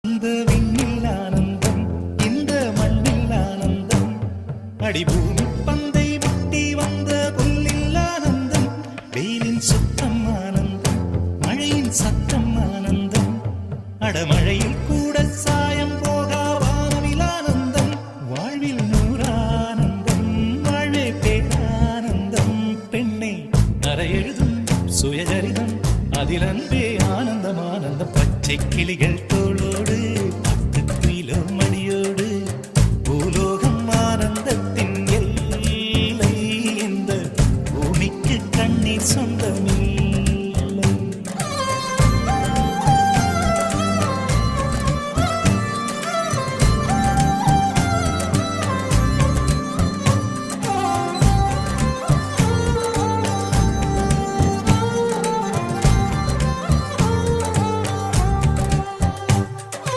இந்த விண்ணில் ஆனந்தம், இந்த மண்ணில் ஆனந்தம், அடிபூமி பந்தை முட்டி வந்த புல்லில் ஆனந்தம், வெயிலின் சுத்தம் ஆனந்தம், மழையின் சத்தம் ஆனந்தம், அடமழையில் கூட சாயம் போகா வானவில் ஆனந்தம், வாழ்வில் நூறானந்தம், வாழ்வே பேரானந்தம், பெண்ணை அறையெழுதும் சுயஜரிதம், அதில் அன்பே ஆனந்தம் ஆனந்தம், பச்சை கிளிகள்